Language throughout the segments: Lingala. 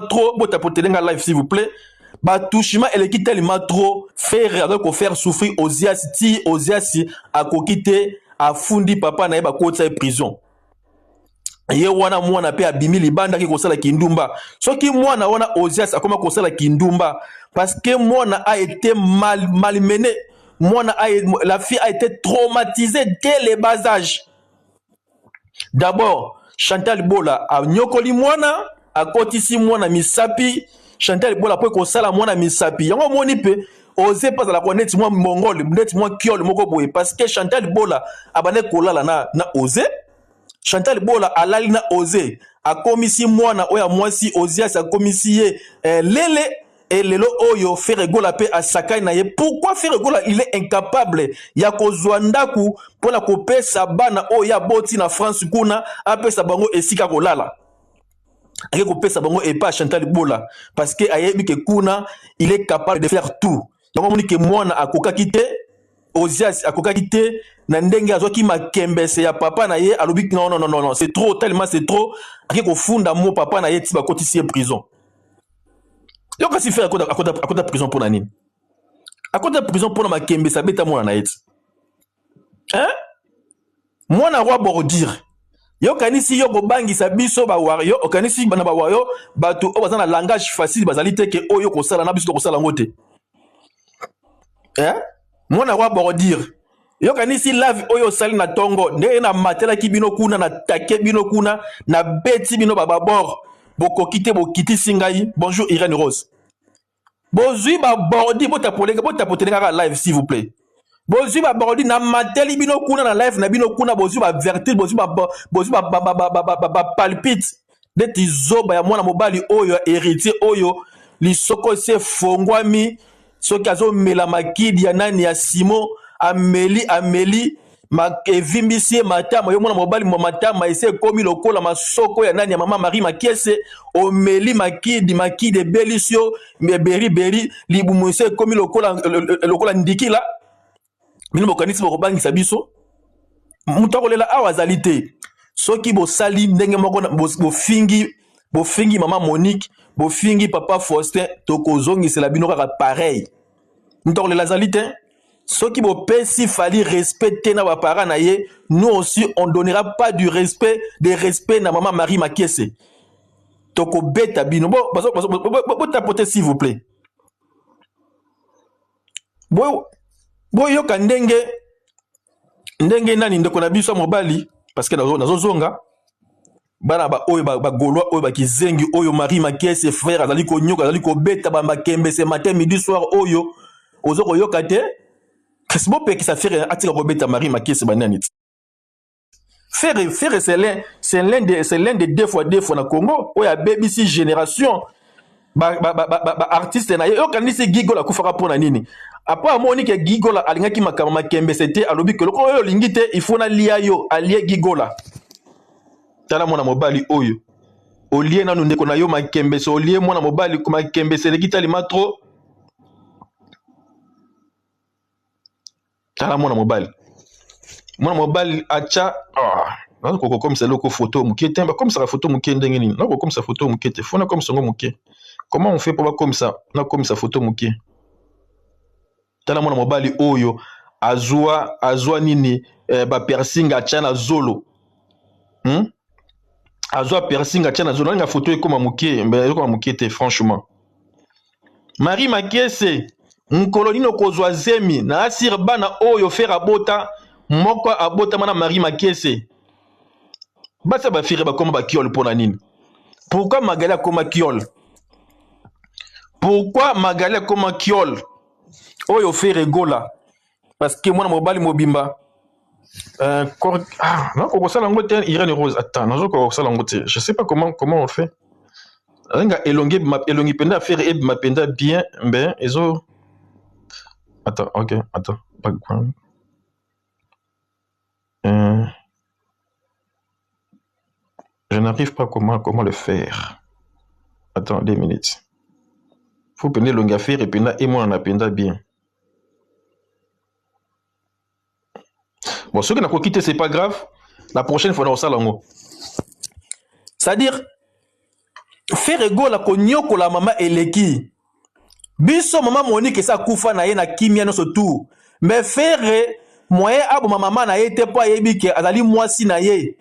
trop, bon tapoter nga live s'il vous plaît. Ba touchement elle est tellement trop faire avec faire souffrir Oziasi a kokite a fundi papa na ba kota prison. Ye wana mwana pe abimi libanda ki kosala kindumba. Soki mwana wana Oziasi akoma kosala kindumba parce que mwana a été malmené. La fille a été traumatisée dès le bas âge. D'abord, Chantal Bola a nyokoli mwana, a kotisi mwana misapi. Chantal Bola po kosala mwana misapi. Yango moni pe ose pas la connaître moi mongol, net moi kiol moko boye parce que Chantal Bola abane kolala na ose. Chantal Bola alali na ose. A komisi mwana oya mwasi Oziasi a komisi ye lele. Et lelo oyo Ferregola pe asakai na ye. Pourquoi Ferregola il est incapable ya kozwandaku pour la couper sa bana oya boti na France kuna ape sa bango esika kolala. Ake couper sa bango et pas Chantal Bola parce que ayebi ke kuna il est capable de faire tout. Donc on dit que mwana akoka kite Oziasi akoka kite na ndenge azoki makembese ya papa na ye alobi non c'est trop tellement c'est trop ake ko funda mo papa na ye ti ba kotisi prison. Yo kasi faire à côté prison pour nani. À côté prison pour ma kembe ça beta mona na eti. Hein? Moi na roi bordir. Yo kanisi yo bobangi sa biso ba wario, o kanisi bana ba wario, batu o bazana langage facile bazali te ke oyo ko sala na biso ko sala ngote. Hein? Moi na roi bordir. Yo kanisi lave oyo sali na tongo, nde na matela ki bino kuna na take bino kuna na beti bino bababor. Boko kiti singai. Bonjour Irène Rose. Bozui ba bordi bota polenga live s'il vous plaît. Bozui ba bordi na mateli bino kuna na live na bino kuna bozui ba vertil bozui ba palpite. Deti zoba ya mwana mobali oyo héritier oyo lisoko se fongwami soki azo mela makidi ya nani ya Simon Amélie Evimbisie matama yo mwana mobali matama ese komi lokola masoko ya nani ya mama Marie Makiese omeli makide belisio beri libumu ese komi lokola ndikila bino bokanisi bokobangisa biso mutu akolela awa azali te soki bosali ndenge moko bofingi mama Monique bofingi papa Faustin tokozongisela bino kaka pareil mutu akolela azali te. Ceux qui vont si fallait respecter na parents na ye, nous aussi on donnera pas du respect, des respects na maman Marie Makiese. Toko beta bino. Bon, tapoter s'il vous plaît. Bon yo kandenge nani ndeko na biso mobali parce que nazo zonga bana ba oyo ba golois oyo ba kizengi oyo Marie Makiese frère azali ko nyoka azali ko beta ba makembe ce matin midi soir oyo ozoko yokate. C'est bon que ça fait attirer Robert Marie Makiese bananit. Faire c'est l'un des deux fois na Congo où il y a BBC génération artiste na yo kanisi Gigola kufaka pona nini. Après amoni ke Gigola alingaki makama kembe c'était alobi que loko yo lingite il faut na lia yo alie Gigola. Tala mona mobali oyo. Olie na ndeko na yo makembe so olie mona mobali kuma kembe c'est lekitali matro. Tala mwana mobile acha nako comme ça loko photo muke temba comme ça la photo muke ndenge nini nako comme ça photo muke te fona comme ça muke comment on fait pour comme ça na comme ça photo muke tala mwana mobile oyo azwa nini ba piercing acha na zolo azwa piercing acha na zolo nga photo ekoma muke te franchement Marie Makiese Nkolonino kozwa zemi na asir bana oyo fera bota moko abota mana Marie Makiese. Basa ba fire ba koma ba kiol pona nini? Pourquoi Magali koma kiol? Pourquoi Magali koma kiol? Oyo fere gola parce que mwana mobali mobimba non ko sala ngote Irène Rose attends non ko sala ngote je sais pas comment on fait. Nga elongi penda faire et ma penda bien ben ezo. Attends, ok, attends. Background. Je n'arrive pas comment le faire. Attends, 2 minutes. Faut prendre longue affaire et puis et moi on a penda bien. Bon, ceux qui n'ont pas quitté, c'est pas grave. La prochaine fois, on va ça. C'est-à-dire, Faire gola konyoko la mama eleki. Biso mama Monique sa kufa na ye na kimia no surtout. Mais faire moyen abo mama na ye te po yebi ke azali mwasi na ye.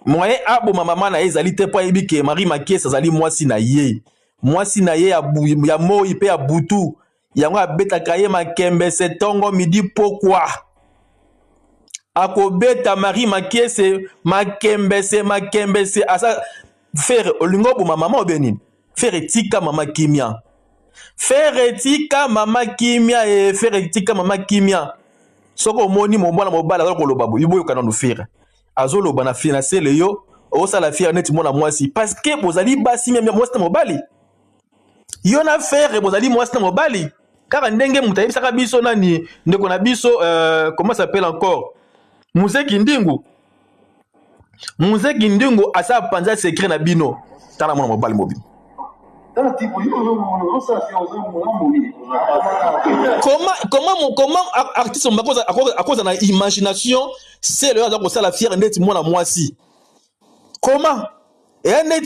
Moyen abo mama na ye zali te po yebi ke Marie Makese azali mwasi na ye. Mwasi na ye ya moi pe ya butu. Yango abetaka ye makembe se tongo midi pokwa. Akobeta Marie Makese makembe se asa faire olingo bo mama obeni. Faire tika mama kimia. Faire tika mama kimia et faire tika mama kimia. Soko moni mo mwana mobala ko loba bo iboyo kana no faire. Azolo bana financer le yo o sala faire net mona mwasi parce que bozali basi même mwasi mobali. Yo na faire bozali mwasi mobali. Car ndenge mutayi saka biso nani ndeko na biso comment ça s'appelle encore Muzeki Ndingu. Muzeki Ndingu asa panza secret na bino. Tala mwana mobali mobile. Comment artiste à cause de la imagination c'est le hasard ça la fière net moi la moisi comment et net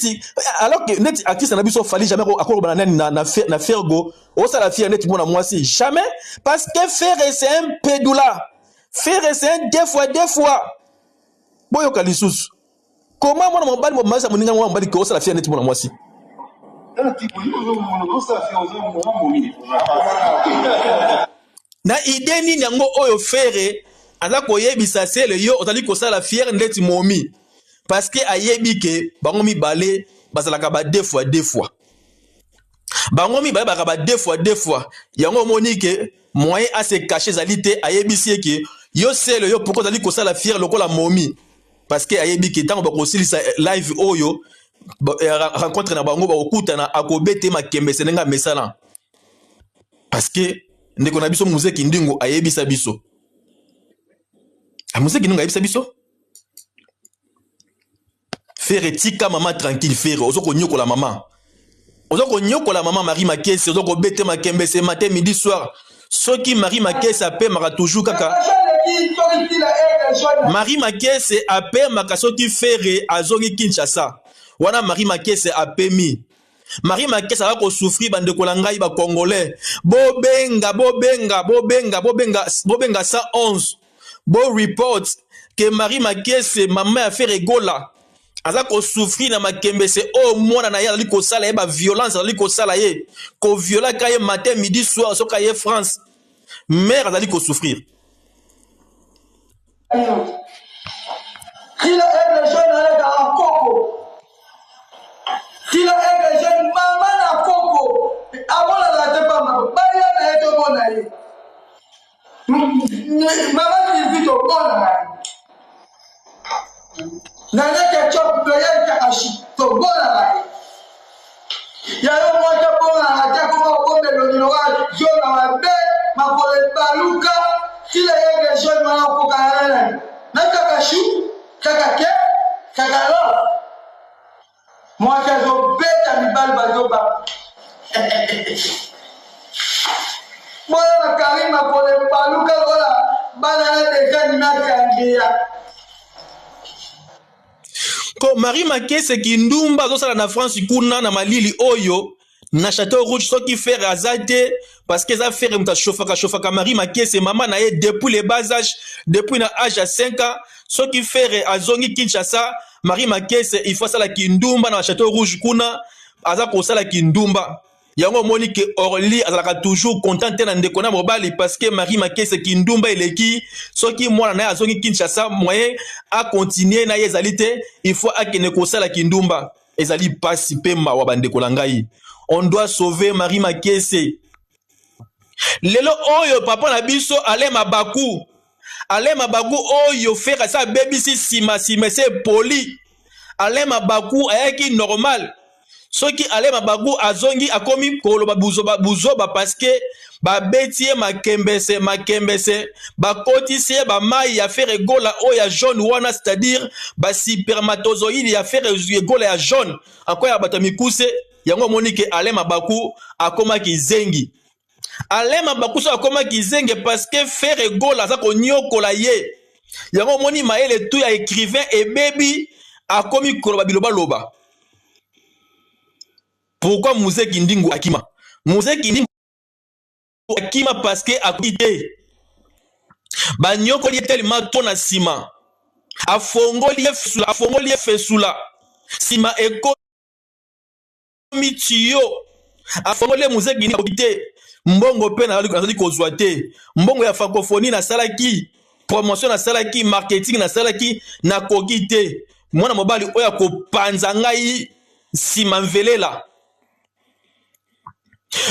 alors que net artiste n'a biso fallait jamais à cause na fergo au ça la fière net moi la moisi jamais parce que faire c'est un pédoula faire c'est un deux fois boyo kalissus comment moi mon bal mo masa moninga mo bali ko ça la fière net moi la moisi na idée nini yango oyo faire aza koyebisa sele yo ozali kosala fière ndeti momi parce que ayebi ke bango mibale bazalaka ba deux fois bango mibale bazalaka ba deux fois yango omoni ke moyen à se cacher ezali te ayebisi ke yo sele yo pourquoi ozali kosala fière lokola momi parce que ayebi ke ntango bakosilisa live oyo rencontre na bango bakokutana akobete makembe senenga mesala parce que ndeko na biso Muzeki Ndingu ayebisa biso Muzeki Ndingu ayebisa biso faire tika mama tranquille faire ozoko nyokola mama Marie Makese ozoko bete makembe se matin midi soir soki Marie Makese ape maka toujours kaka Marie Makese ape maka soki faire azongi Kinshasa wana Marie Makese apemi Marie Makese a ko souffrir bande ko langai ba congolais bobenga 111 bo report que Marie Makese maman a fait rigola aza ko souffrir na makembe se o mona na ya li ko sala ba violence li ko sala ye ko viola kaye matin midi soir so kaye France mère azali ko souffrir Kila ebe jeune ale da koko. Kila ebe jeune mama na koko. Abona la te pa mama. Baya na eto bona ye. Mama ki vito bona na. Na neke chop doya ka ashi to bona na ye. Ya yo mo ta bona na ta ko bombe lo ni wa yo na wa be ma ko le baluka. Kila ebe jeune mama ko ka na. Na ka shu kaka ke kaka lo moi que zo beta mi bal bazoba moi la karima pour le paluka voilà banana de kanina kangia ko Marie Makese kindumba zo sala na France kuna na malili oyo na Château Rouge soki faire azate parce que ça fait muta chauffaka Marie Makese maman na ye depuis le bas âge depuis na âge à 5 ans soki faire azongi Kinshasa Marie Makese il faut sala kindumba na Château Rouge kuna aza ko sala kindumba yango moni ke Orly azalaka toujours content na ndeko na mobali parce que Marie Makese kindumba eleki soki mwana na azongi Kinshasa moyen a continuer na yezalité il faut akene ko sala kindumba ezali pasi pemba wa bandeko langai on doit sauver Marie Makese lelo oyo papa na biso Alema Baku oyo faire ça baby si sima c'est poli Alema Baku ayaki normal soki Alema Baku azongi akomi koloba buzoba parce que ba betie makembese ba kotisie ba mai ya faire gola oya jaune wana c'est-à-dire ba spermatozoïde ya faire gola ya jaune encore ya batamikuse yango monike Alema Baku akoma kizengi Alema Baku so akoma kizengi parce que faire gola za ko nyokola ye yango moni maele tout ya écrivain et baby akomi koloba biloba loba Pourquoi Mouzé Kindingo Akima? Mouzé Kindingo Akima parce que a quitté. Banyoko li tellement ton na sima. Afongoli fesula. Sima eko mitio. Afongoli Mouzé Kindingo quitté. Mbongo pe na azali kozwa te. Mbongo ya francophonie na salaki. Promotion na salaki, marketing na salaki na kokite. Mwana mobali oya ko panza ngai sima mvelela.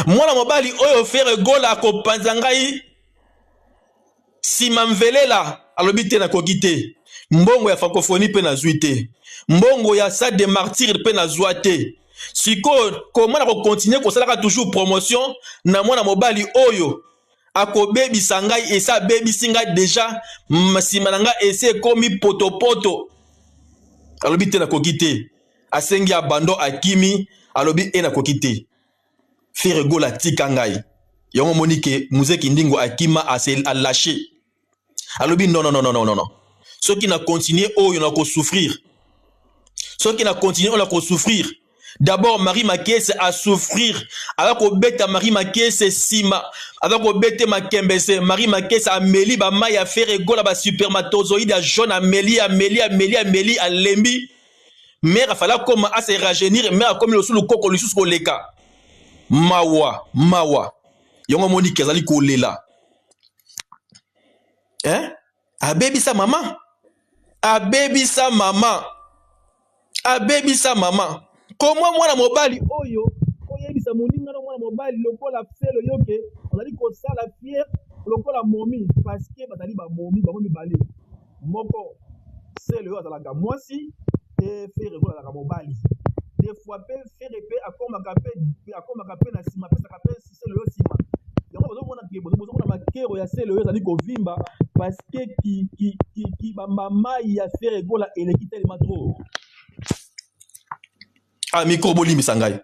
Mwana mobali oyo faire gola ko panza ngai sima mvelela alobi te na kokite. Mbongo ya francophonie pe na zuite. Mbongo ya salle de martyr pe na zuate. Siko comment na continuer ko salaka toujours promotion na mwana mobali oyo ako baby sangai esa baby singa déjà masima nanga ese komi poto alobi te na kokite asengi abando akimi alobi e na kokite faire gola tika ngai yongo monike Mouzé Kindingo akima a lâché alobi non ceux qui na continuer oyo na ko souffrir ceux qui na continuer on na ko souffrir. D'abord, Marie Makese a souffrir. Avec au bête Marie Makese Sima. Avec au bête Makembese. Marie Makese a Meli, ba Maya faire égole à supermatozoïde à jaune à Meli, à Lembi. Mère a fallu comme à se rajeunir. Mère comme le sous le coco, le sous le leka. Mawa. Yongo Monique, Zali Kolela. Hein? A baby sa maman. A baby sa maman. Comment moi la mobali oyo oyebisa moninga na mwana mobali lokola felo yoke onali ko sala fier lokola momi parce que batali ba momi balé moko selo yo azalaka mwasi et faire gola la mobali des fois pe faire pe akoma kape na sima pesa kape selo yo sima yango bozo mona makero ya selo yo azali ko vimba parce que ki ba mama ya faire gola eleki tellement trop. Ah, micro boli misangai.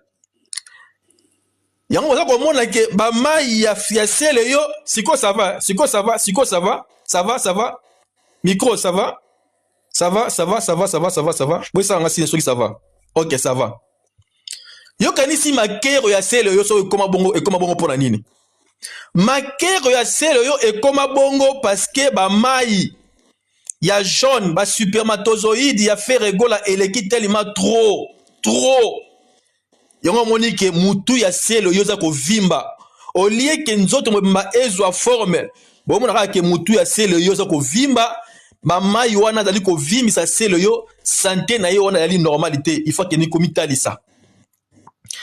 Yango za komona ke ba mai ya sele yo, siko ça va. Ça va. Micro ça va. Ça va. Oui ça ngasi soki ça va. OK, ça va. Yo kanisi makero ya sele yo so ekoma bongo pona nini? Makero ya sele yo ekoma bongo parce que ba mai ya jaune, ba supermatozoïde ya faire gola eleki tellement trop. Yongo monike mutu ya selo yoza ko vimba. Olie ke nzoto mbemba ezwa forme. Bo mona ke mutu ya selo yoza ko vimba. Mama yoana dali ko vimisa selo yo santé na yo wana yali normalité. Il faut que ni komitalisa.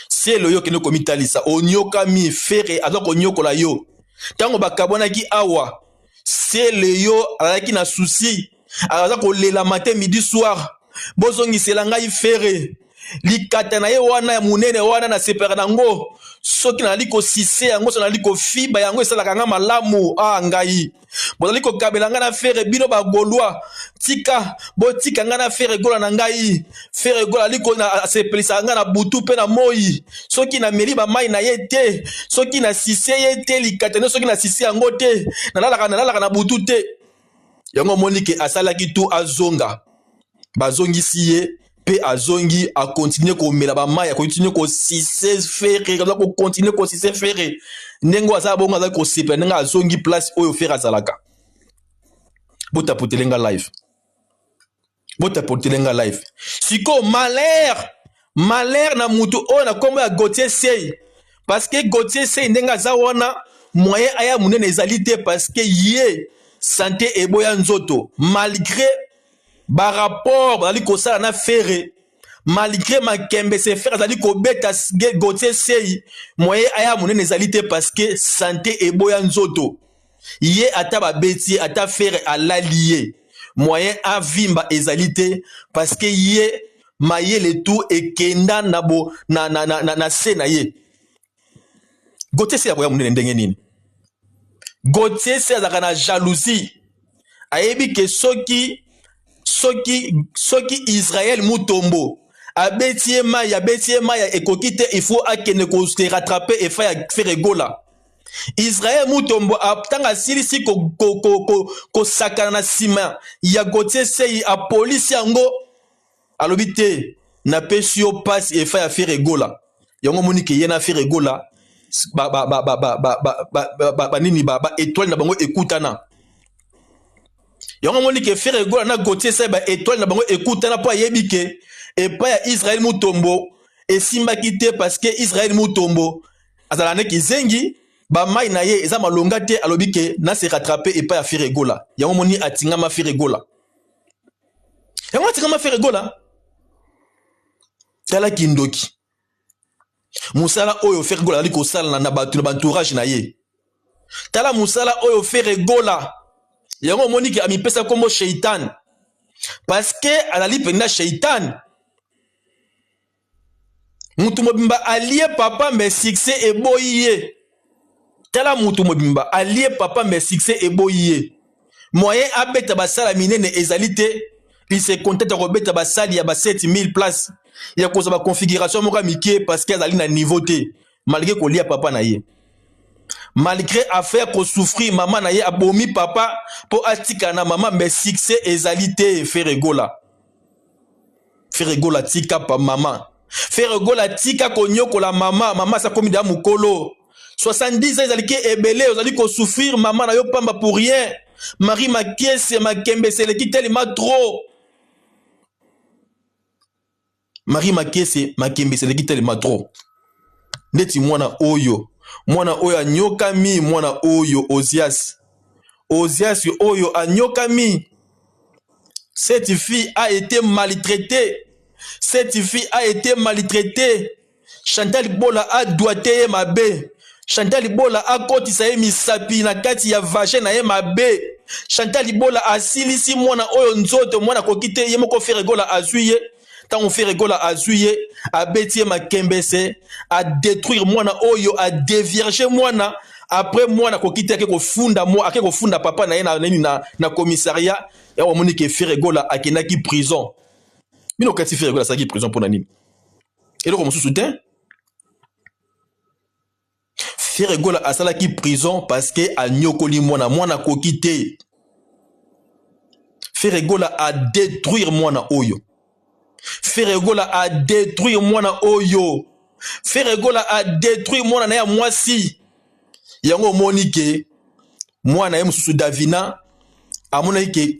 Selo yo ke ni komitalisa. Onyoka mi fere azok onyoko la yo. Tango bakabona ki awa. Selo yo alaki na souci. Azok lela matin midi soir. Bozongi selanga fere. Likata na ye wana ya munene wana na sepera nango soki na liko sise yango so na liko fiba yango esalaka nga malamu ngai bozali ko kabela nga na fere bino ba golwa tika botika nga na fere gola na ngai fere gola liko na sepelisa nga na butu pe na moi soki na meli ba mai na ye te soki na sise ye te likata no soki na sise yango te na butu te yango monike asalaki tu azonga bazongisi ye pe azongi a continuer ko mela ba mai a continuer ko sise faire ko continuer ko sise faire nengo asa bongo za ko sipe nenga azongi place oyo faire azalaka bota potelenga live siko malheur na mutu o na kombo ya Gauthier Sey parce que Gauthier Sey nenga za wana moyen aya munene ezalité parce que yé santé eboya nzoto malgré ba rapport bazali kosala na fere malgré makembe se faire bazali kobeta Gauthier Sey moye aya monene ezali te parce que santé eboya nzoto ye ata babeti ata fere alalié moyen avimba ezali te parce que ye maye le tout ekenda na bo na se na ye Gauthier Sey akoya monene ndenge nini Gauthier Sey azaka na jalousie ayebi ke soki Israël mutombo abetie maya ekokite il faut akene ko se rattraper et faire gola Israël mutombo atanga silisi ko sakana na sima ya Gauthier Sey a police yango alobite na pesio passe et faire gola yango monike yena faire egola nini étoile na bango ekutana yango monike faire egola na Gauthier sa étoile na bango ekutana po ayebi ke epa ya Israël mutombo esimbaki te parce que Israël mutombo azala ne kizengi ba mai na ye eza malonga te alobi ke na se rattraper epa ya faire egola yango moni atingama faire egola yango atingama faire egola tala kindoki musala oyo faire egola ali kosala na bato na entourage na ye tala musala oyo faire egola yango moni ke amipesa kombo shaitan parce que alali penda shaitan mutu mobimba alie papa mais succès eboyi ye tala mutu mobimba alie papa mais succès eboyi ye moyen abeta basala minene ezali te il se contente robeta basali ya ba 7000 places ya koza ba configuration moka mike parce que azali na niveau te malgré ko lia papa na ye malgré affaire ko souffrir maman na ye abomi papa po atika na maman mais succès ezali te faire egola tika pa maman faire egola tika konyokola maman sa komi da mukolo 70 ans ezali ke ebele ozali ko souffrir maman na yo pamba pour rien Marie Makiese makembe seleki tellement trop Marie Makiese makembe seleki tellement trop ndeti mwana oyo anyokami mwana oyo Ozias oyo anyokami. Cette fille a été maltraitée. Chantal Bola a doité ma bé. Chantal Bola a kotisa ye misapi na kati ya vagin na ye mabe. Chantal Bola a silisi mwana oyo nzoto mwana kokite ye moko faire egola azuye. Tant on fait egola azuye a betie ma kembese a détruire mwana oyo a dévierger mwana. Après mwana kokite ake kofunda mo ake kofunda papa na ye na commissariat ya wa moni ke faire egola akenaki prison. Mino kati faire egola saki prison pour nani. Et donc on se soutient. Faire egola asala ki prison parce que a nyokoli mwana kokite. Faire egola a détruire mwana oyo. Faire egola a détruire mwana oyo. Faire egola a détruire mwana na ya mwasi. Yango monike mwana ye mususu Davina amona ke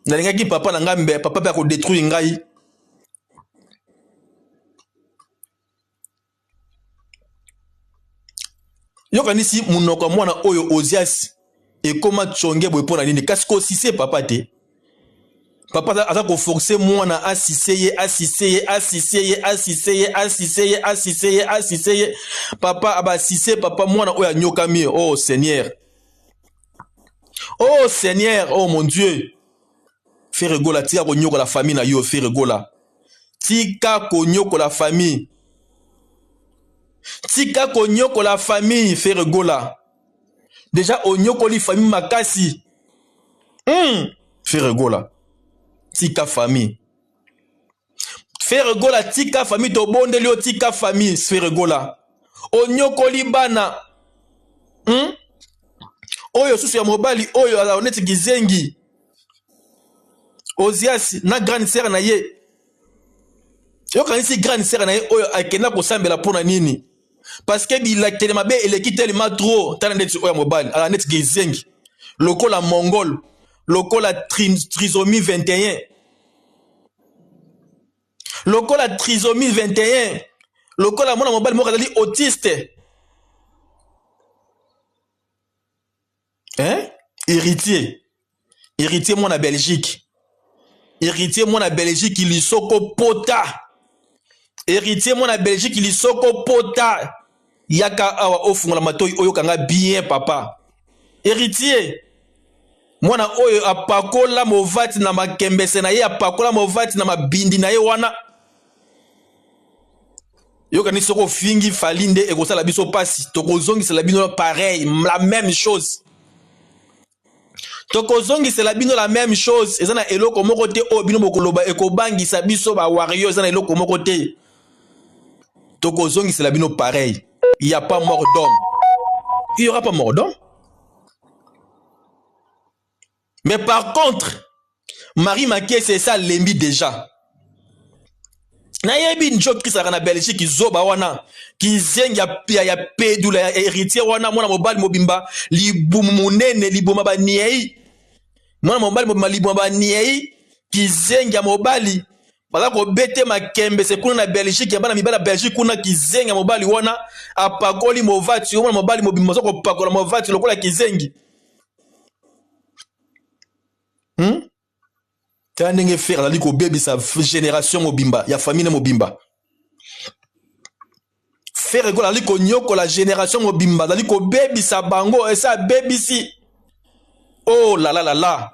na lingaki papa na ngambe papa pe ko détruire ngai. Yokanisi munoko mwana oyo Ozias et comment chonge boy pona nini kasi ko sise papa te papa aza ko forcer mwana asiseye papa abasise papa mwana oyo anyokami. Oh Seigneur oh mon Dieu faire egola tika konyoko la famille na yo faire egola tika konyoko la famille faire egola déjà onyoko li famille makasi faire egola tika famille faire egola tika famille to bondeli o tika famille faire egola onyoko li bana oyo susu ya mobali oyo ala oneti gizengi Ozias na grande sœur na ye yo kanisi grande sœur na ye oyo akenda kosambela pona nini parce que bilakitele mabe eleki tellement trop tana ndeti oyo mobali ala neti gizengi lokola mongol lokola trisomie 21 lokola trisomie 21 lokola mwana mobali moko azali autiste héritier mwana Belgique héritier mwana Belgique lisoko pota héritier mwana Belgique lisoko pota yaka awa ofungola matoi oyo kanga bien papa héritier mwana oyo apakola movati na makembese na ye apakola movati na mabindi na ye wana yoka ni soko fingi falinde ekosala biso pasi tokozongisela bino pareil la même chose tokozongisela bino la même chose ezana eloko moko te o bino bokoloba ekobangisa biso ba warrior ezana eloko moko te tokozongisela bino pareil. Il n'y a pas mort d'homme. Il n'y aura pas mort d'homme. Mais par contre, Marie Makiese c'est ça l'embi déjà. Na yebi njo kisaka na Belgique zoba wana kizengi ya pedula ya héritier wana mwana mobali mobimba libumu munene libuma ba niei mwana mobali mobimba libuma ba niei kizengi ya mobali bala ko bete makembe se kuna na Belgique ya bana mibala Belgique kuna kizengi ya mobali wana apakoli movati mwana mobali mobimba zo ko pakola movati lokola kizengi T'as n'engé faire la ligue bébé sa génération mobimba, ya famille mobimba. Faire la ligue nyoko la génération mobimba, la ligue bébé sa bango et sa bébé si. Oh là là là là.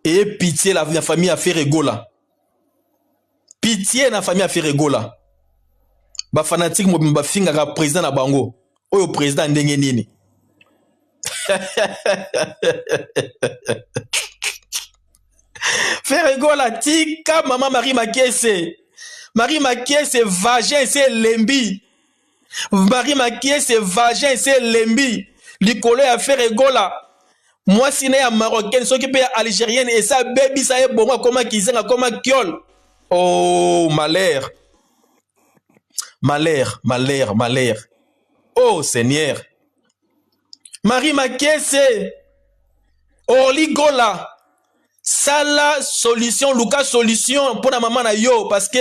Et pitié la famille a fait rigola. Pitié la famille a fait rigola. Ba fanatique mobimba finga ka président na bango. Oyo président ndenge nini. Faire rigola tika maman Marie Makiese. Marie Makiese vagin c'est lembi. Marie Makiese vagin c'est lembi. Likolo ya faire rigola. Moi si né ya marocaine soki pe ya algérienne et ça baby ça est bon comment kizenga comment kiol. Oh malheur. Malheur, malheur, malheur. Oh Seigneur. Marie Makiese. Oh ligola. Sala solution Lucas solution pour la maman na yo parce que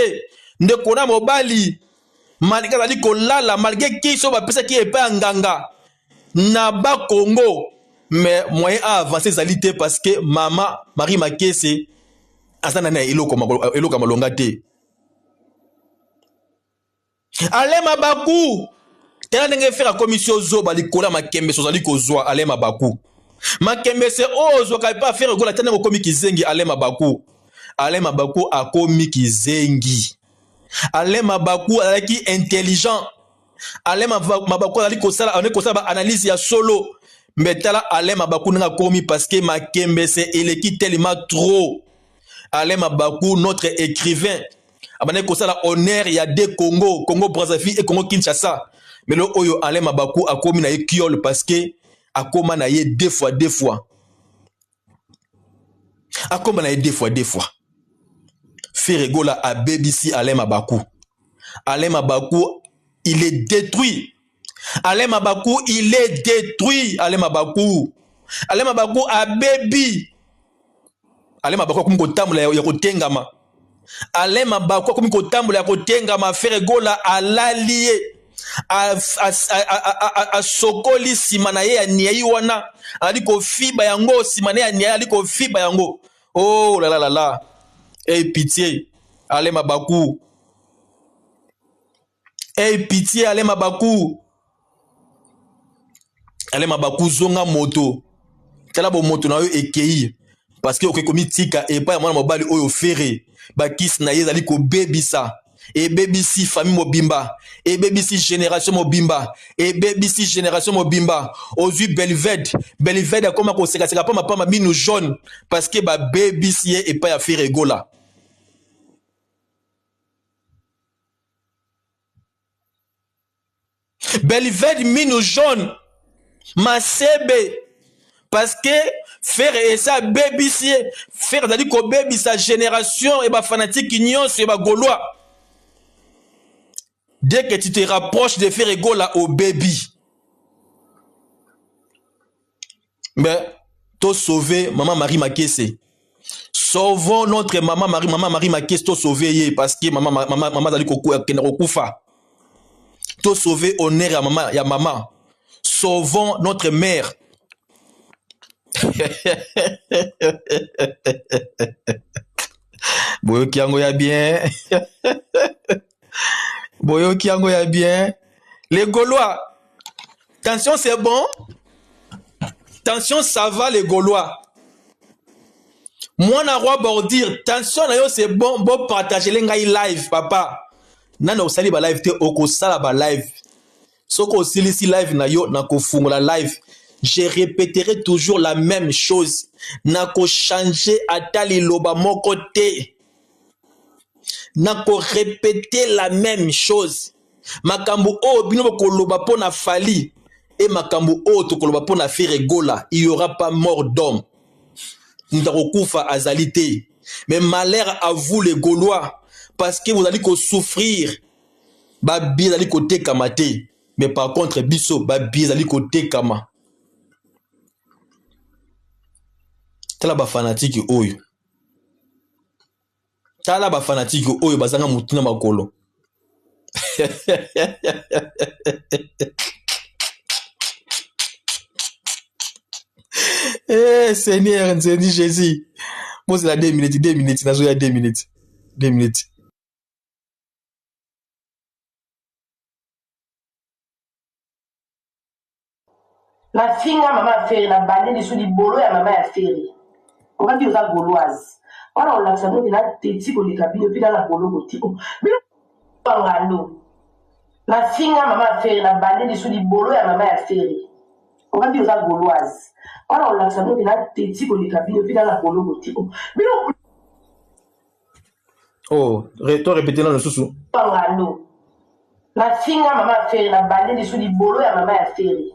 ne kona mobali malgré la kolala malgré qui so ba pesa qui est pas nganga na ba Congo mais moyen à avancer zalité parce que maman Marie Makiese asana na eloko malonga te Alema Baku tena ndenge faire la commission zo ba likola makembe so zali kozwa Alema Baku Makembe se ozo ka pas faire gola tena komi kizengi Alema Baku. Alema Baku a komi kizengi. Alema Baku alaki intelligent. Alema Baku alaki kosala on est kosala analyse ya solo. Metala Alema Baku nga komi parce que Makembe se eleki tellement trop. Alema Baku notre écrivain. Abane kosala honneur ya de Congo, Congo Brazzaville et Congo Kinshasa. Mais le oyo Alema Baku a komi na ekiol parce que Akoma na ye deux fois. Akoma na ye deux fois. Ferregola a BBC Alema Baku. Alema Baku, il est détruit. Alema Baku, il est détruit. Alema Baku. Alema Baku a baby. Alema Baku comme kotamula ya kotengama. Alema Baku comme kotamula ya kotengama. Ferregola a l'allié. A sokoli simana ye ya niai wana aliko fiba yango simana ya niai aliko fiba yango oh la la la la hey pitié Alema Baku hey pitié Alema Baku zonga moto tala bo moto na yo ekei parce que okekomi tika et pas mwana mobali oyo fere ba kiss na ye aliko bebisa et BBC famille mobimba et BBC génération mobimba et BBC génération mobimba aujourd'hui Belved a comme ko seka pas ma minu jaune parce que ba BBC et pas à faire rigola Belved minu jaune masebe parce que faire et ça BBC faire dali ko baby sa génération et ba fanatique union c'est ba gaulois. Dès que tu te rapproches de faire rigola au baby. Mais, t'as sauvé maman Marie Makiese. Sauvons notre maman Marie Makiese, t'as sauvé parce que maman Dali Kokufa. T'as sauvé honneur ya maman. Sauvons notre mère. Boyo Kiango ya bien. Boyo Kiango ya bien. Les Gaulois. Tension, c'est bon. Tension, ça va, les Gaulois. Moi, na roi bordir. Tension, c'est bon. Bon, partager les live, papa. Nana, osali ba live te, oko sala ba live. Soko osili si live na yo, na ko fungola live. Je répéterai toujours la même chose. Na ko changer atali loba moko te. Nako répéter la même chose. Makambo o bino koloba pona fali et makambo o to koloba pona feregola, il y aura pas mort d'homme. Ndako kufa azalité. Mais malheur à vous les Gaulois parce que vous allez souffrir. Babi allez côté kamate. Mais par contre, biso, babi allez côté kama. Tala ba fanatique oyo. Tala ba fanatique oyo bazanga mutuna makolo. Eh, Seigneur, Seigneur Jésus. Moi, c'est la 2 minutes, 2 minutes. Nazo ya 2 minutes. 2 minutes. La finga maman Ferry, la bandée dessous du bolo et maman Ferry. On va dire aux gauloises. Voilà, on a ça, on a téti pour les cabines, puis dans la bolo, mais la finga maman Ferry, la bandée dessous du bolo et maman Ferry. On va dire aux gauloises. Voilà, on a ça, on a téti pour les cabines, puis dans la bolo, mais oh, toi répétez là le sous-sous. La finga maman Ferry, la bandée dessous du bolo et maman Ferry.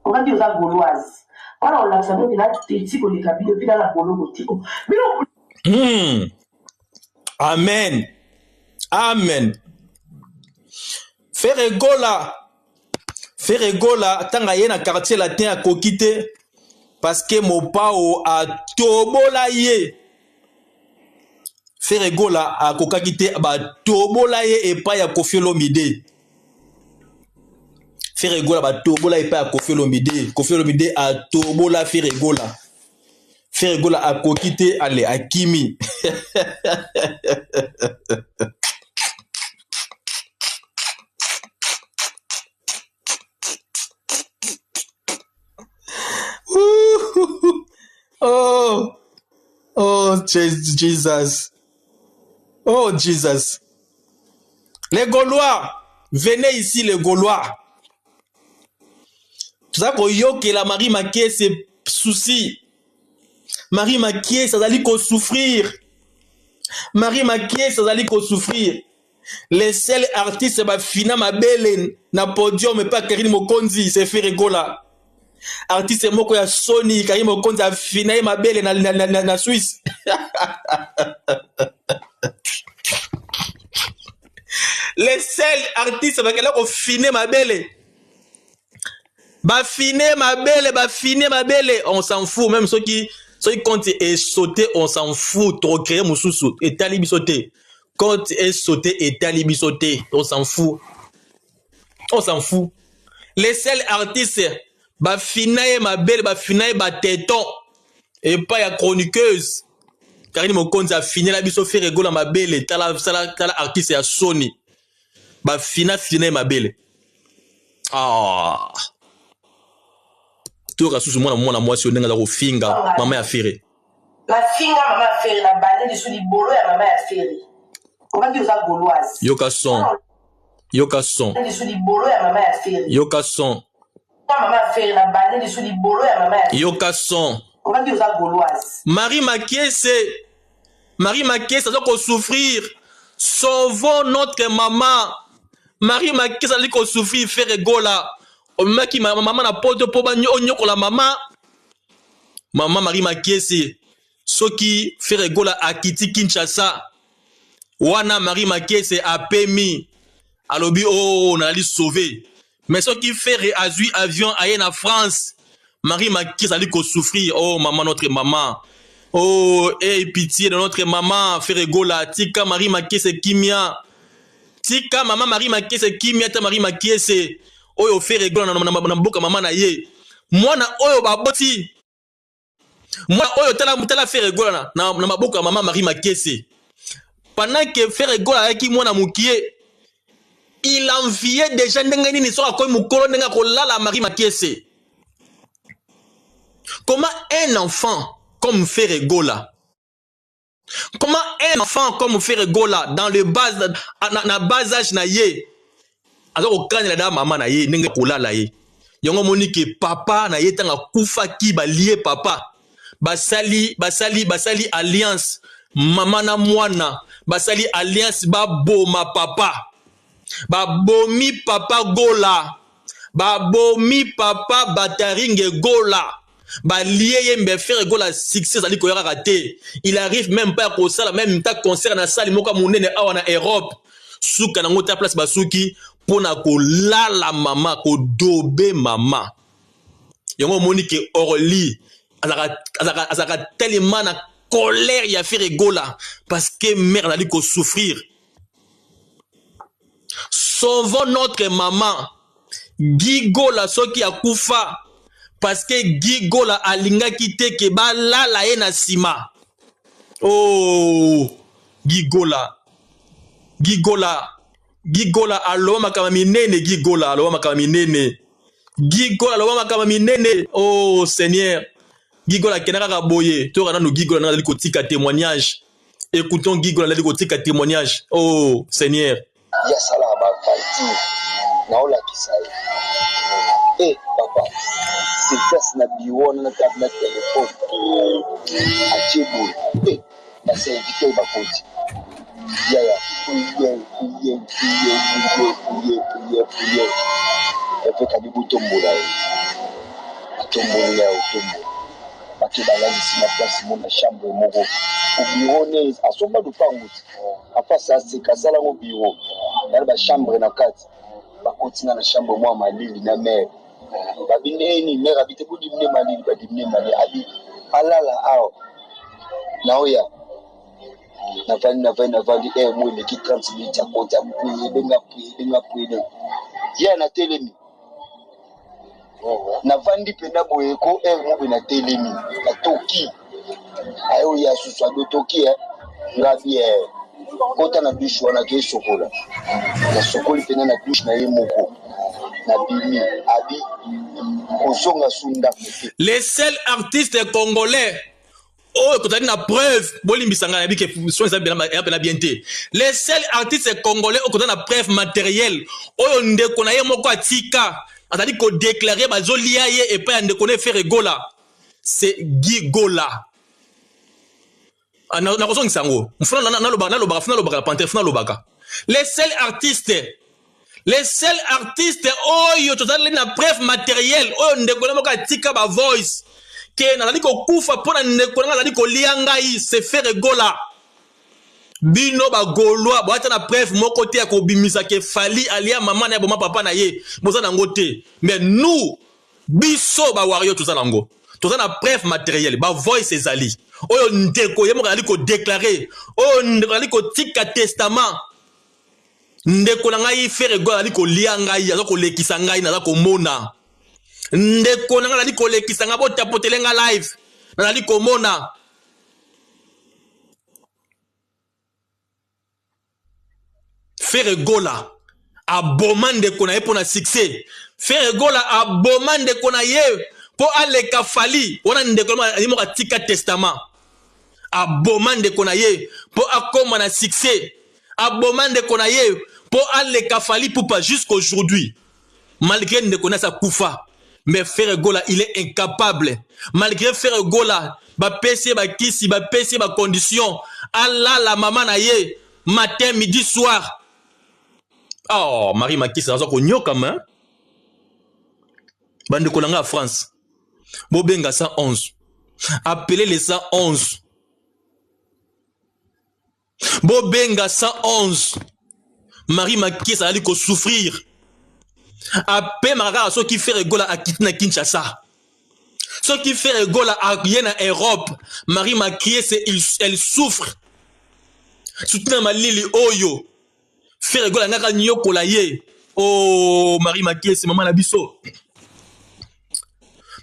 On va dire aux gauloises. Voilà, on a ça, on a téti pour les cabines, puis dans la bolo, mais Amen. Amen. Faire Gola, tanga yena quartier latin à kokite parce que mon pao a tobola ye. Faire Gola a kokakite ba tobola ye et pas ya Koffi Olomide. Faire Gola ba tobola et pas ya Koffi Olomide. Koffi Olomide a tobola Faire Gola. Faire Gola a kokite allez à Kimi. Oh, oh, Jesus. Oh, Jesus. Les Gaulois, venez ici, les Gaulois. Tout ça pour yo que la Marie Maké, c'est souci. Marie Maké, ça allait qu'on souffrir. Marie Maké, ça allait qu'on souffrir. Les seuls artistes, bah, Fina Mabelen, na podium, mais pas Karim Mokonzi, c'est Faire Gola. Artiste moko ya Sony Karim Mokonzi a Fina Mabelen na Suisse. Les seuls artistes bah, qui ont finé Mabele. Bah, finé Mabele. On s'en fout, même ceux qui comptent et sauter, on s'en fout. Trop créer Moussoussou et talibi sauter. Compte et sauter et talibi sauter. On s'en fout. On s'en fout. Les seuls artistes, bah, finaye Mabele, bah, finaye bah, téton. Et pas ya chroniqueuse. Karim Mokonzi a fini la biso Faire Gola Mabele. Tala artiste ya Sony. Bah, finaye Mabele. Ah. Tout le sous moi si on est dans le finga, maman a ferré. La finga maman a ferré, la bandée dessous du bolo et maman a ferré. On va dire aux gauloises. Yoka son. Dessous du bolo et maman a ferré. Yoka son. Maman a ferré, la bandée dessous du bolo et maman a ferré. Yoka son. On va dire aux gauloises. Marie Maké, ça doit souffrir. Sauvons notre maman. Marie Maké, ça doit souffrir, Faire Gola. Maki maman na poto po ba nyoko la maman Marie Maké soki Faire Gola akiti Kinshasa wana Marie Maké a pemi alobi oh on allait sauver mais soki Faire azui avion aye na France Marie Maké allait ko souffrir oh maman notre maman oh hey pitié de notre maman Faire Gola tika Marie Maké kimia tika maman Marie Maké kimia ta Marie Maké oyo Faire Gola na mboka mama na ye mwana oyo baboti mwana oyo tala Faire Gola na mboka mama Marie Maké pendant que Faire Gola yaki mwana mukie il enviait déjà ndenge nini soka koy mukolo ndenga kolala Marie Maké. Comment un enfant comme Faire Gola, comment un enfant comme Faire Gola dans le bas na bas âge na ye alors au crâne la maman na ye nenge kolala ye yongo monike papa na ye tanga kufa ki ba lié papa basali alliance maman na mwana basali alliance ba boma papa ba bomi papa Gola ba bomi papa Bataringe Gola Ba lié yembe faire gola succès ali ko raté. Il arrive même pas à ça même ta concert na salle moka monene awa na Europe. Souka na ngota place basuki pona ko lala mama ko dobe mama. Yongo Monique Orly azaka tellement na colère ya faire gola parce que mère ali ko souffrir. Sauvons notre maman Gigola soki a kufa parce que Gigola alinga kite ke ba lala ye na sima. Oh Gigola alo makama minene Gigola alo makama minene oh Seigneur Gigola kenaka ka boye to kana no Gigola na liko tika témoignage. Écoutons Gigola na liko tika témoignage. Oh Seigneur ya sala ba parti naola kisai papa c'est face na biwona na tablet téléphone achibu na c'est invité ba koti ya kuye et puis kadibu tombola tombola baki balali si na place mon na chambre moko au bureau ne asomba du pango apa ça c'est kasala au bureau na ba chambre na kati ba continue na chambre moi malili na mère ba bineni mère habite pour dimne malili ba dimne malili abi alala ao na oya na vandi moi le qui 30 minutes à côté benga prier ya na telemi na vandi pena boyeko mo na telemi na toki ayo ya suswa do toki ngabi kota na biche wana ke sokola na sokoli pena na biche na yemoko na bimi abi kozonga sunda. Les seuls artistes congolais oh kotani na preuve bolimbisanga na bi ke soin ça bien bienté. Les seuls artistes congolais oh kotani na preuve matérielle oh ndeko na yemoko atika atali ko déclarer bazolia ye et pas ndeko ne faire gola c'est Gigola. Na kozongi sango mfuna na lobaka funa lobaka panthère funa lobaka les seuls artistes oyo totali na preuve matérielle oyo ndeko na moka tika ba voice ke nazali kokufa mpona ndeko nanga azali kolia ngai se faire gola bino bagolwa boata na preuve moko te ya kobimisa ke fali alia mama na ya boma papa na ye boza nango te mais nous biso ba wario toza nango toza na preuve matérielle ba voice ezali oyo ndeko ye moka azali kodéclarer oyo ndeko azali kotika testament ndeko na ngai faire gola azali kolia ngai aza kolekisa ngai naza komona ndeko na ngai azali kolekisa ngai botapotele nga live nazali komona faire gola aboma ndeko na ye mpo na succès faire gola aboma ndeko na ye mpo aleka fali wana ndeko na ye moko atika testament aboma ndeko na ye mpo akoma na succès aboma ndeko na ye mpo aleka fali pupa jusqu'aujourd'hui malgré ndeko na sa kufa mais faire gola il est incapable malgré faire gola bapesi bakisi bapesi bacondition alala mama na ye matin midi soir. Oh, Marie Makisa, ça qu'on nyoka main. Bande kolanga France. Bobenga 111. Appelez les 111. Bobenga 111. Marie Makisa ali ko souffrir. Appelez Mara ceux qui fait rigola à Kitna Kinshasa. Ceux qui fait rigola à Yena Europe. Marie Makisa elle souffre. Soutenez Malili Oyo. Faire gola ngaka nyoko la ye. Oh Marie Makese maman la biso.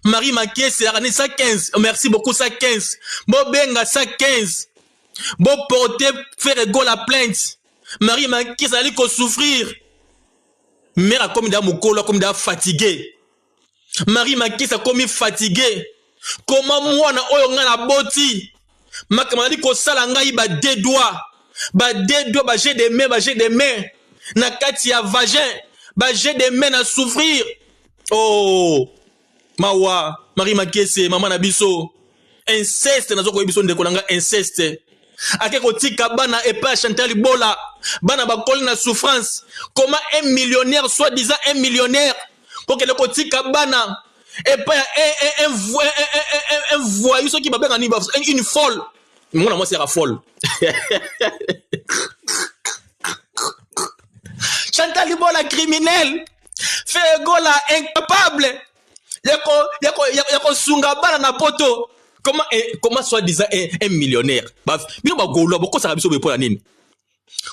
Marie Makese arane 115. Merci beaucoup 115. Bo benga 115. Bo porter faire gola plainte. Marie Makese ali ko souffrir. Mère comme da mokolo comme da fatigué. Marie Makese comme fatigué. Comment moi na oyo nga na boti. Makamali ko sala ngai ba deux doigts. Ba deux doigts, ba j'ai des mains, na kati ya vagin, ba j'ai des mains à souffrir. Oh, mawa, Marie Makese, maman na biso, inceste, nazo ko biso ndeko nanga inceste. Ake ko tika bana et pas Chantal Bola, bana ba kol na souffrance. Comment un millionnaire, soi-disant un millionnaire, pour que le ko tika bana, Et pas un voyou, ce qui m'a bien une folle. Moi, c'est la folle. Chantal Libola criminel. Ferregola incapable. Yako sunga bala na poto. Comment soi-disant un millionnaire? Bino ba golo boko sa biso pour la nini.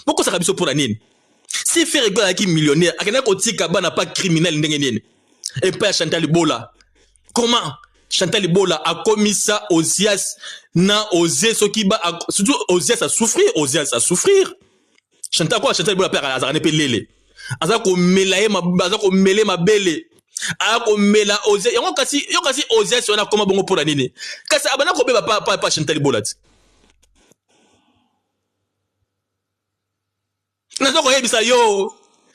Boko sa biso pour la nini. Si Ferregola qui millionnaire, akena ko tika bana pas criminel ndenge nini. Et pas Chantal Libola. Comment Chantal Libola a commis ça aux Osias na osé ce qui ba surtout Osias à souffrir. Chantal Libola père azarane pe lele. Azako melaye ma belle. Ako mela Osias. Yango kasi Osias on a comment bongo pour la nini. Kasi abana ko be pas Chantal Libola. Nazo ko yebisa yo.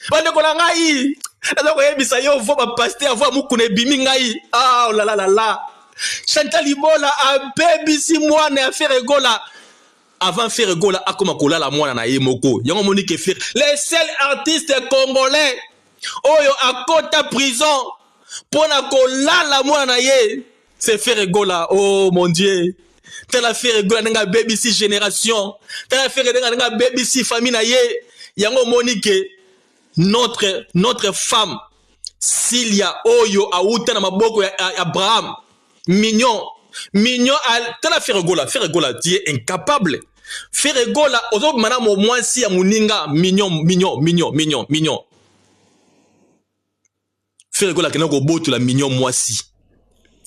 Bande ko la ngai. Nazo ko yebisa yo vo ba pasteur vo mukune bimi ngai. Ah la la la la. Chantal Libola a baby si moi na Ferregola. Avant Ferregola a comme kola la moi na yemoko. Yango monique faire les seuls artistes congolais oyo a kota prison pour na kola la moi na ye. C'est Ferregola. Oh mon Dieu. T'as la Ferregola nga baby si génération. T'as la Ferregola nga baby si famille na ye. Yango monique notre femme Silia oyo a uta na maboko ya Abraham mignon tala Ferregola tu es incapable. Ferregola ozo mana mo mwasi ya muninga mignon Ferregola kena ko botu la mignon mwasi.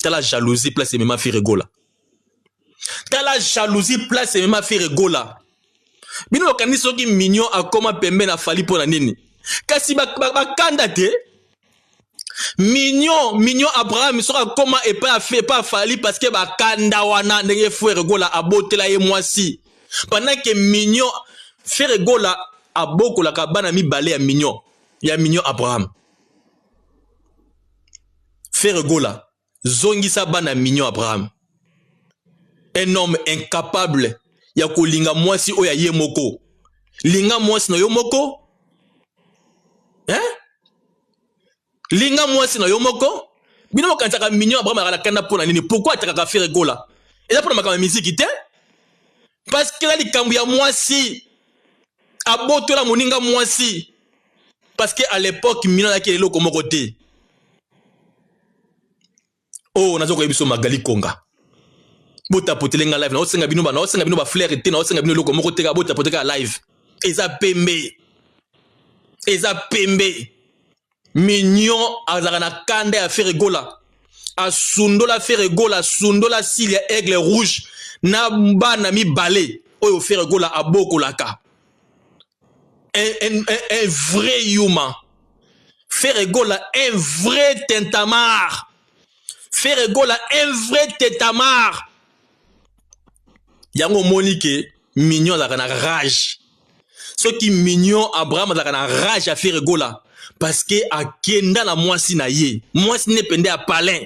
Tala jalousie place même Ferregola. Tala jalousie place même Ferregola. Bino kanisa ki mignon akoma pembe na fali pona nini. Kasi ba kandate mignon Abraham sera comment et pas fali parce que ba kanda wana ndenge Ferregola abotela ye mwasi. Pendant que mignon Ferregola abokola ka bana mibale ya mignon Abraham. Ferregola zongisa bana mignon Abraham. Un homme incapable ya kolinga mwasi oya ye moko. Linga mwasi na yo moko? Linga mwasi na yo moko? Bino kantaka mignon Abraham ala kanda pona nini? Pourquoi ataka Ferregola? Et là pour makama musique te? Parce que là likambu ya mwasi abotola moninga mwasi. Parce que à l'époque mignon la kelelo komoko te. Oh nazo ko yebiso Magali Konga. Bota potelenga live na osenga bino ba flare te na osenga bino loko moko te ka bota poteka live. Eza pembe. Mignon azana kande a Ferregola. A sundola Ferregola, sundola Silia Aigle Rouge na bana mi balé. Oyo Ferregola aboko laka. Un vrai humain. Ferregola un vrai tentamar. Ferregola un vrai tentamar. Yango Monique mignon la rage. Ce qui mignon Abraham la rage à Ferregola parce que a kenda na mwasi na ye. Mwasi ne pende a palin.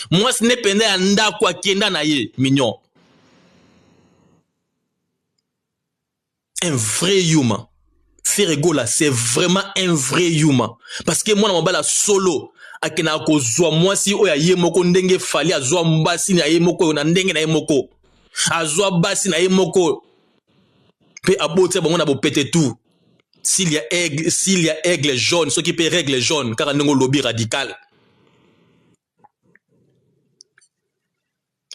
Mwasi ne pende a ndako a kenda na ye mignon. Un vrai humain. Ferregola c'est vraiment un vrai humain parce que moi na mobala solo akena ko zwa mwasi oya ye moko ndenge fali azwa mbasi na ye moko na ndenge na ye moko. Azwa basi na ye moko pe abote bango na bopete tout s'il y a aigle jaune ce qui peut règle jaune car ndongo lobby radical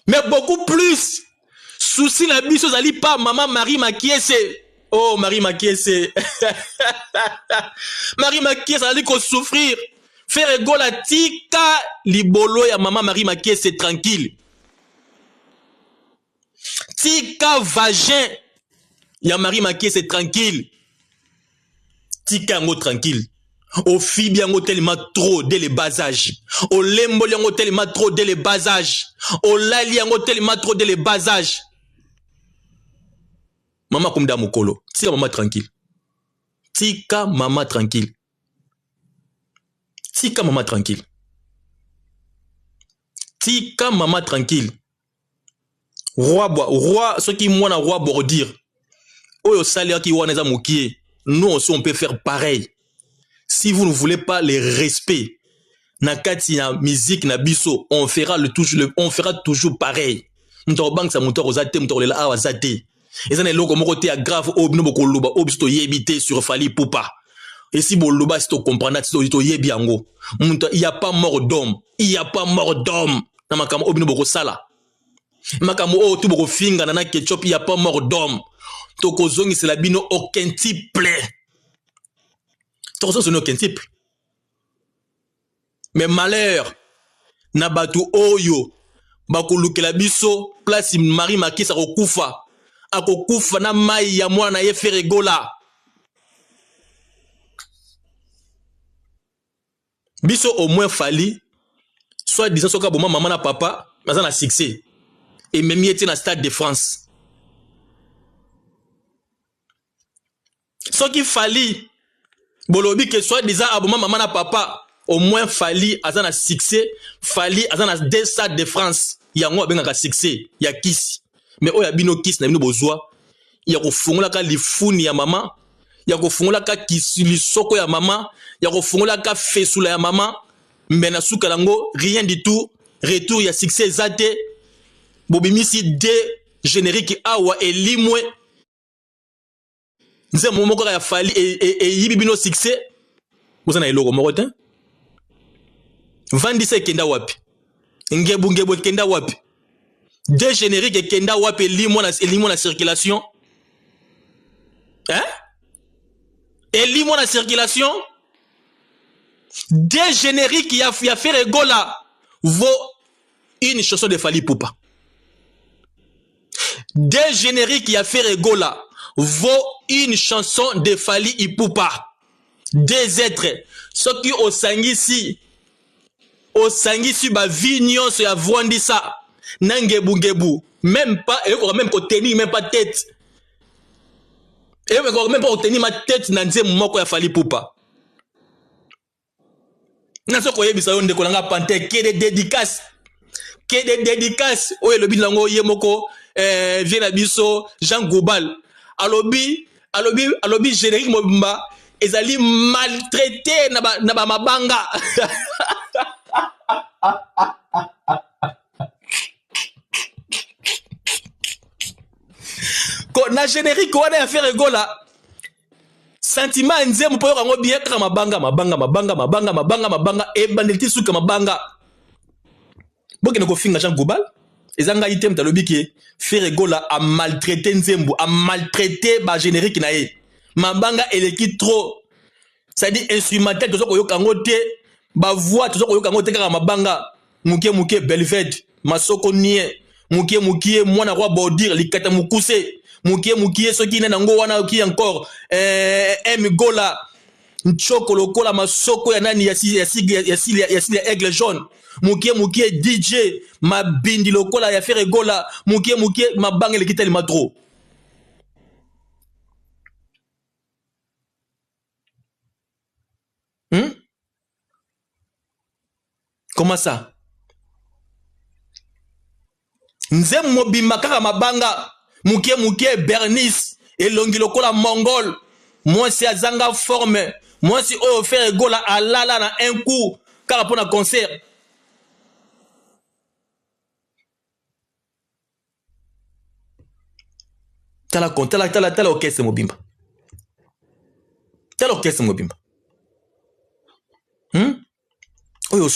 mais beaucoup plus souci la biso zali pas maman Marie Makiese. Oh Marie Makiese. Marie Makiese ali ko souffrir. Ferregola tika libolo ya maman Marie Makiese tranquille. Tika vagin ya Marie Makiese tranquille. Tika ngo tranquille. Au fibi yango tellement trop dès le bas âge. Au lembo yango tellement trop dès le bas âge. Au lali yango tellement trop dès le bas âge. Maman comme mokolo. Tika maman tranquille. Tika maman tranquille. Tika maman tranquille. Tika maman tranquille. Roi, ce qui moi na roi bordir. Oyo salaire qui wana za mokie. Nous aussi on peut faire pareil. Si vous ne voulez pas les respects na kati ya musique na biso on fera toujours pareil. Muto bank sa muto ozate muto lela awa zate. Ezana eloko moko te ya grave o bino boko loba o biso yebite sur Fally Ipupa. Et si bon loba si to comprendre si to yebi yango. Muto il y a pas mort d'homme. Il y a pas mort d'homme. Na makamo o bino boko sala. Makamo o tu boko finga na ketchup il y a pas mort d'homme. To kozongi c'est la bino aucun type. To kozongi c'est aucun type. Mais malheur na batu oyo bakolukela biso place Marie Makisa akokufa na mai ya mwana ye Feregola. Biso au moins Fally soit disant soka boma maman na papa maza na succès et même yete na Stade de France. Soki Fally bolobi que soit disant aboma maman na papa au moins Fally aza na succès, Fally aza na deux Stades de France. Yango abenga succès ya kisi. Mais oya bino kisi na bino bozwa ya kofungola ka lifuni ya mama, ya kofungola ka kisi lisoko ya mama, ya kofungola ka fesula ya mama, mais na suka lango rien du tout. Retour ya succès zate. Bobimisi de générique awa elimwe. Nze momoko ya Fally et yibi bino succès. Vous en avez logo morote. Vandise kenda wapi. Ngebu kenda wapi. Deux génériques kenda wapi elimwe na circulation. Hein? Elimwe na circulation. Deux génériques qui a fait Regola vaut une chanson de Fally Ipupa. Deux génériques qui a fait Regola vaut une chanson de Fally Ipupa. Deux êtres. Ceux qui au sangisi ba vignon se avouandi ça. Nangebu. Même pas, et même qu'on tenir même pas tête. Et même pas tenir ma tête nanze moko ya Fally Ipupa. Naso koye bisayo ndeko langa pante ke de dédicace. Oye lobi lango ye moko viena biso Jean Goubal. Alobi générique mobimba ezali maltraité na ba mabanga. Na générique wana ya faire Regola sentiment nzemu po yango bien kaka mabanga e bandeliti suka mabanga bokene ko finga Jean Goubal ezanga item talobi ki faire Regola a maltraité nzembu a maltraité ba générique na ye mabanga eleki trop ça dit instrumental tozo koyoka ngo te ba voix tozo koyoka ngo te kaka mabanga muke Belvede masoko nie muke mwana roi Bordir likata mukuse mukie soki na ngo wana ki encore Gola nchoko lokola masoko ya nani ya aigle jaune mukie DJ mabindi lokola ya faire Gola mukie mabanga le kitali matro. Comment ça? Nzem mobima kaka mabanga mukie Bernice et longi lokola mongol. Moi si azanga forme, moi si oyo faire Gola alala na un coup car pour un concert. Tala orchestre mobimba. Tala orchestre mobimba. Oyo